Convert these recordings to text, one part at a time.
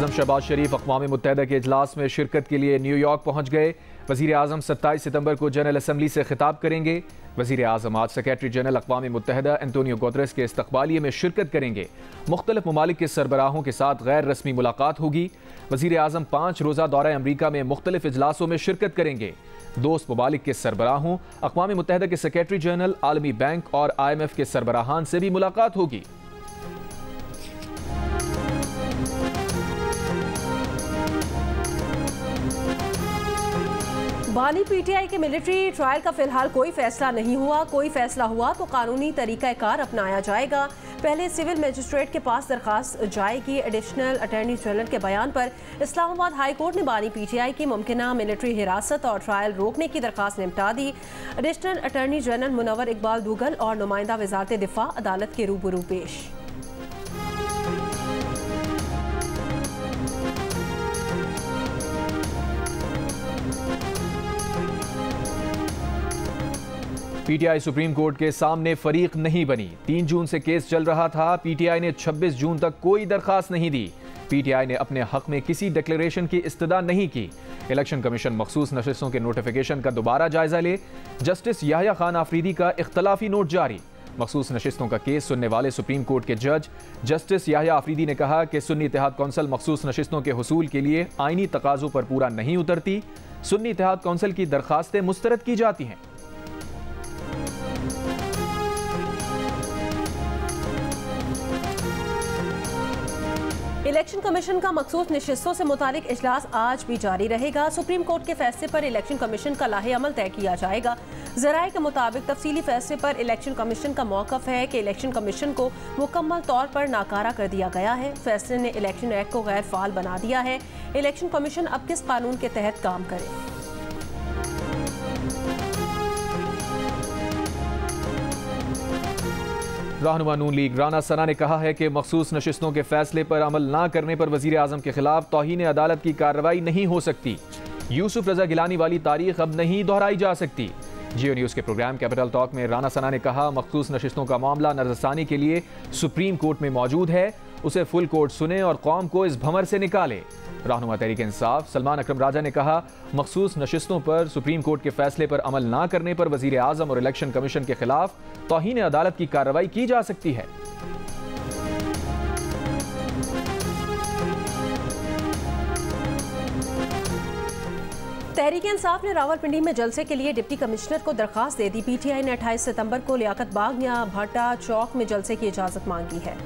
वज़ीर-ए-आज़म शहबाज शरीफ अक़वाम मुत्तहिदा के इजलास में शिरकत के लिए न्यूयॉर्क पहुँच गए। वज़ीर-ए-आज़म 27 सितंबर को जनरल असम्बली से खिताब करेंगे। वज़ीर-ए-आज़म आज सेक्रेटरी जनरल अक़वाम मुत्तहिदा एंटोनियो गुतरेस के इस्तक़बालिये में शिरकत करेंगे। मुख्तलिफ ममालिक के सरबराहों के साथ गैर रस्मी मुलाकात होगी। वज़ीर-ए-आज़म 5 रोज़ा दौरा अमरीका में मुख्तलिफ इजलासों में शिरकत करेंगे। दोस्त ममालिक के सरबराहों, अक़वाम मुत्तहिदा के सेक्रेटरी जनरल, आलमी बैंक और IMF के सरबराहान से भी मुलाकात होगी। बानी PTI के मिलिट्री ट्रायल का फिलहाल कोई फैसला नहीं हुआ। कोई फैसला हुआ तो कानूनी तरीक़ाकार अपनाया जाएगा। पहले सिविल मजिस्ट्रेट के पास दरखास्त जाएगी। एडिशनल अटॉर्नी जनरल के बयान पर इस्लामाबाद हाई कोर्ट ने बानी PTI की मुमकिना मिलिट्री हिरासत और ट्रायल रोकने की दरखास्त निपटा दी। Additional attorney general Munawwar Iqbal Dugal और नुमाइंदा वज़ारत दिफा अदालत के रूबरू पेश। PTI सुप्रीम कोर्ट के सामने फरीक नहीं बनी। 3 जून से केस चल रहा था। PTI ने 26 जून तक कोई दरखास्त नहीं दी। PTI ने अपने हक में किसी डिक्लेरेशन की इस्तदा नहीं की। इलेक्शन कमीशन मखसूस नशिस्तों के नोटिफिकेशन का दोबारा जायजा ले। जस्टिस याह्या खान आफरीदी का इख्तलाफी नोट जारी। मखसूस नशिस्तों का केस सुनने वाले सुप्रीम कोर्ट के जज जस्टिस याह्या आफरीदी ने कहा कि सुन्नी इत्तेहाद कौंसिल मखसूस नशिस्तों के हुसूल के लिए आईनी तकाज़ों पर पूरा नहीं उतरती। सुन्नी इत्तेहाद कौंसिल की दरखास्तें मुस्तरद की जाती हैं। इलेक्शन कमीशन का मखसूस नशिस्तों से मुतालिक इजलास आज भी जारी रहेगा। सुप्रीम कोर्ट के फैसले पर इलेक्शन कमीशन का लाहे अमल तय किया जाएगा। ज़राए के मुताबिक तफसीली फैसले पर इलेक्शन कमीशन का मौक़िफ़ है कि इलेक्शन कमीशन को मुकम्मल तौर पर नाकारा कर दिया गया है। फैसले ने इलेक्शन एक्ट को गैर फ़ाल बना दिया है। इलेक्शन कमीशन अब किस कानून के तहत काम करे? रहनुमा नून लीग राना सना ने कहा है कि मखसूस नशिस्तों के फैसले पर अमल न करने पर वज़ीर-ए-आज़म के खिलाफ तौहीन अदालत की कार्रवाई नहीं हो सकती। यूसुफ रजा गिलानी वाली तारीख अब नहीं दोहराई जा सकती। जियो न्यूज़ के प्रोग्राम कैपिटल टॉक में राना सना ने कहा, मखसूस नशिस्तों का मामला नज़रसानी के लिए सुप्रीम कोर्ट में मौजूद है। उसे फुल कोर्ट सुने और कौम को इस भंवर से निकाले। रहनुमा तहरीक इंसाफ सलमान अकरम राजा ने कहा, मखसूस नशिस्तों पर सुप्रीम कोर्ट के फैसले पर अमल न करने पर वज़ीर-ए-आज़म और इलेक्शन कमीशन के खिलाफ तौहीन अदालत की कार्रवाई की जा सकती है। तहरीक इंसाफ ने रावलपिंडी में जलसे के लिए डिप्टी कमिश्नर को दरखास्त दे दी। PTI ने 28 सितंबर को लियाकत बाग या भट्टा चौक में जलसे की इजाज़त मांगी है।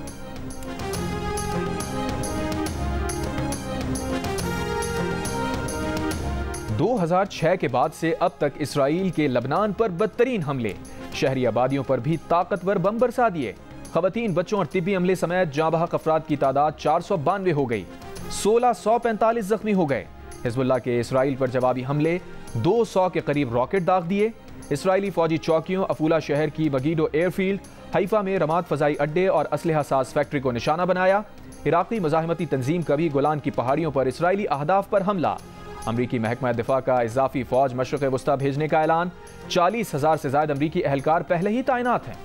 दो 2006 के बाद से अब तक इसराइल के लबनान पर बदतरीन हमले, शहरी आबादियों पर भी ताकतवर बम बरसा दिए। खवातीन, बच्चों और तिब्बी अमले समेत जाँबहक अफराद की तादाद 492 हो गई। 1645 जख्मी हो गए। हिजबुल्लाह के इसराइल पर जवाबी हमले, 200 के करीब रॉकेट दाग दिए। इसराइली फौजी चौकियों, अफूला शहर की मगीडो एयरफील्ड, हैफा में रमाद फजाई अड्डे और असलहा साज फैक्ट्री को निशाना बनाया। इराक़ी मज़ाहमती तंजीम का भी गोलान की पहाड़ियों पर इसराइली अहदाफ पर हमला। अमरीकी महकमा दिफा का इजाफी फौज मशरक़ वस्ता भेजने का ऐलान। 40,000 से ज्यादा अमरीकी एहलकार पहले ही तैनात हैं।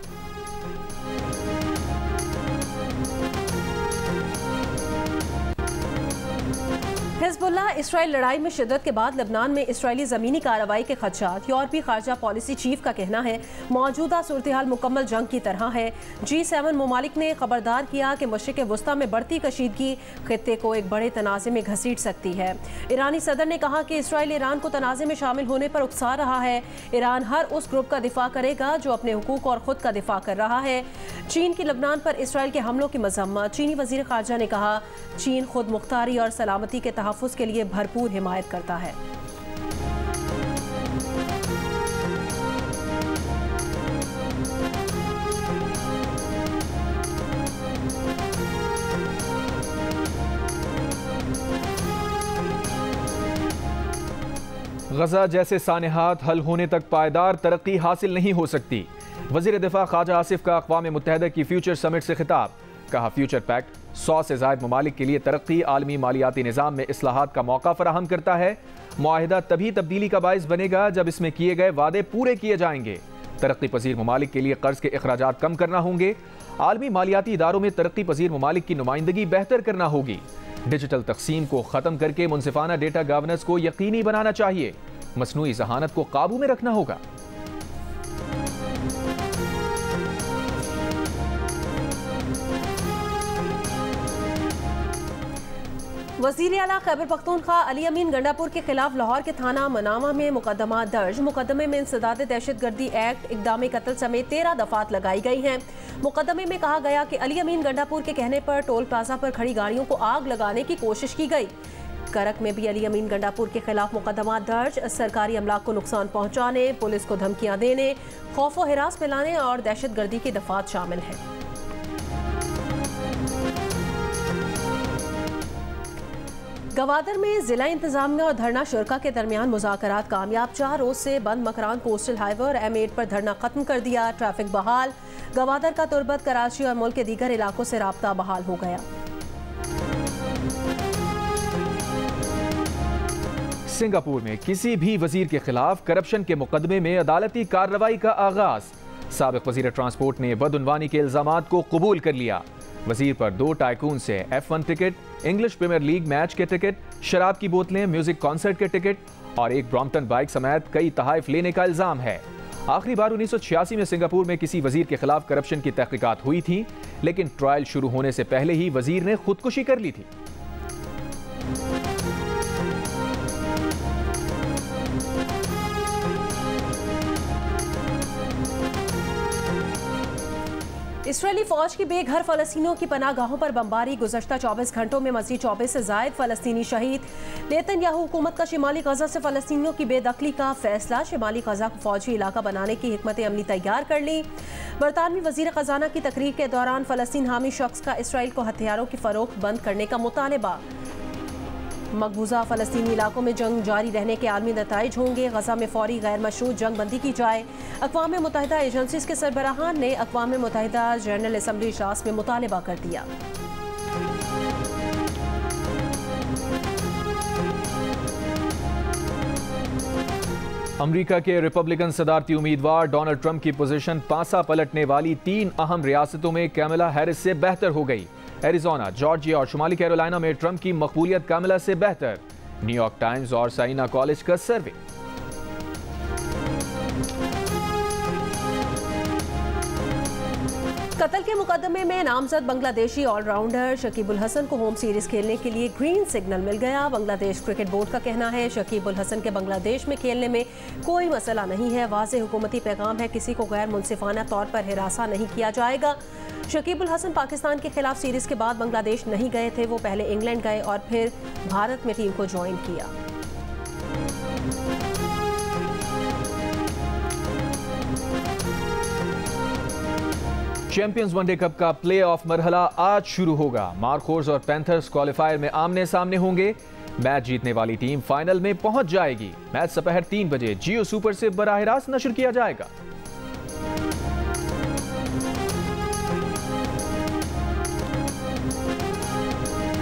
हिजबुल्लाह इसराइल लड़ाई में शिद्दत के बाद लबनान में इसराइली ज़मीनी कार्रवाई के खदशात। यूरोपीय खारजा पॉलिसी चीफ का कहना है, मौजूदा सूरत हाल मुकम्मल जंग की तरह है। G7 ममालिक ने खबरदार किया कि मशरिक़ वस्ता में बढ़ती कशीदगी खित्ते को एक बड़े तनाज़े में घसीट सकती है। ईरानी सदर ने कहा कि इसराइल ईरान को तनाज़े में शामिल होने पर उकसा रहा है। ईरान हर उस ग्रुप का दिफा करेगा जो अपने हुकूक और खुद का दिफा कर रहा है। चीन की लबनान पर इसराइल के हमलों की मजम्मत। चीनी वज़ीर खारजा ने कहा, चीन खुद मुख्तारी और सलामती के तहफ़्फ़ुज़ के लिए भरपूर हिमायत करता है। गजा जैसे सानेहात हल होने तक पायदार तरक्की हासिल नहीं हो सकती। वज़ीर दिफा ख्वाजा आसिफ का अक़वाम मुत्तहिदा की फ्यूचर समिट से खिताब। कहा, फ्यूचर पैक्ट 100 से ज़ायद ममालिक के लिए तरक्की, आलमी मालियाती निज़ाम में इस्लाहात का मौका फराहम करता है। मुआहिदा तभी तब्दीली का बाइस बनेगा जब इसमें किए गए वादे पूरे किए जाएंगे। तरक्की पजीर ममालिक के लिए कर्ज के अखराजात कम करना होंगे। आलमी मालियाती इदारों में तरक्की पजीर ममालिक की नुमाइंदगी बेहतर करना होगी। डिजिटल तकसीम को खत्म करके मुनसिफाना डेटा गवर्नेंस को यकीनी बनाना चाहिए। मसनूई जहानत को काबू में रखना होगा। वज़ीर आला खैबर पख्तूनख्वा अली अमीन गंडापुर के खिलाफ लाहौर के थाना मनावा में मुकदमा दर्ज। मुकदमे में इंसदाद दहशतगर्दी एक्ट, इक़दाम कत्ल समेत 13 दफात लगाई गई हैं। मुकदमे में कहा गया कि अली अमीन गंडापुर के कहने पर टोल प्लाजा पर खड़ी गाड़ियों को आग लगाने की कोशिश की गई। करक में भी अली अमीन गंडापुर के खिलाफ मुकदमा दर्ज। सरकारी अमलाक को नुकसान पहुंचाने, पुलिस को धमकियां देने, खौफ व हिरास फैलाने और दहशतगर्दी की दफात शामिल हैं। गवादर में जिला इंतजामिया और धरना शुरका के दरमियान मुज़ाकरात कामयाब। 4 रोज से बंद मकरान कोस्टल हाईवे और M8 पर धरना खत्म कर दिया। ट्रैफिक बहाल। गवादर का तुर्बत, कराची और मुल्क के दीगर इलाकों से राब्ता बहाल हो गया। सिंगापुर में किसी भी वजीर के खिलाफ करप्शन के मुकदमे में अदालती कार्रवाई का आगाज। साबिक वजीर ट्रांसपोर्ट ने बदउनवानी के इल्जामात को कबूल कर लिया। वजीर पर 2 टाइकून से F1 ticket, English Premier League match के टिकट, शराब की बोतलें, म्यूजिक कॉन्सर्ट के टिकट और एक ब्रॉम्पटन बाइक समेत कई तहाइफ लेने का इल्जाम है। आखिरी बार 1986 में सिंगापुर में किसी वजीर के खिलाफ करप्शन की तहकीकात हुई थी, लेकिन ट्रायल शुरू होने से पहले ही वजीर ने खुदकुशी कर ली थी। इसराइली फौज की बेघर फलस्तीनियों की पनाहगाहों पर बमबारी। गुज़श्ता 24 घंटों में मज़ीद 24 से ज़ायद फलस्तीनी शहीद। नेतन्याहू हुकूमत का शिमाली गजा से फलस्तीनियों की बेदखली का फैसला। शिमाली गजा को फौजी इलाका बनाने की हिकमत अमली तैयार कर ली। बरतानवी वज़ीर ख़जाना की तकरीर के दौरान फलस्तीन हामी शख्स का इसराइल को हथियारों की फ़रोख्त बंद करने का मुतालबा। मकबूजा फलस्तीनी इलाकों में जंग जारी रहने के आलमी नताइज होंगे। गजा में फौरी गैर मशरूत जंग बंदी की जाए। अक़वाम मुत्तहिदा एजेंसीज के सरबराहान ने अक़वाम मुत्तहिदा जनरल असम्बली इजलास में मुतालबा कर दिया। अमरीका के रिपब्लिकन सदारती उम्मीदवार डोनाल्ड ट्रंप की पोजीशन पासा पलटने वाली 3 अहम रियासतों में कैमला हैरिस से बेहतर हो गई। एरिजोना, जॉर्जिया और शुमाली कैरोलिना में ट्रंप की मकबूलियत कैमला से बेहतर। न्यूयॉर्क टाइम्स और साइना कॉलेज का सर्वे। कत्ल के मुकदमे में नामजद बांग्लादेशी ऑलराउंडर शकीब उल हसन को होम सीरीज खेलने के लिए ग्रीन सिग्नल मिल गया। बांग्लादेश क्रिकेट बोर्ड का कहना है शकीब उल हसन के बांग्लादेश में खेलने में कोई मसला नहीं है। वाज़ेह हुकूमती पैगाम है, किसी को गैर मुनसिफाना तौर पर हिरासा नहीं किया जाएगा। शकीब उल हसन पाकिस्तान के खिलाफ सीरीज के बाद बांग्लादेश नहीं गए थे। वो पहले इंग्लैंड गए और फिर भारत में टीम को ज्वाइन किया। चैंपियंस वनडे कप का प्ले ऑफ मरहला आज शुरू होगा। मार्कोर्स और पैंथर्स क्वालिफायर में आमने सामने होंगे। मैच जीतने वाली टीम फाइनल में पहुंच जाएगी। मैच दोपहर 3 बजे जियो सुपर से बराह रास्त नशर किया जाएगा।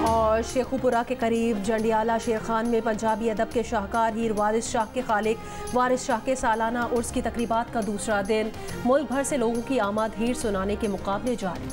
और शेखुपुरा के करीब जंडियाला शेर खान में पंजाबी अदब के शाहकार हीर वारिस शाह के खालिक वारिस शाह के सालाना उर्स की तकरीबात का दूसरा दिन। मुल्क भर से लोगों की आमद हीर सुनाने के मुकाबले जारी।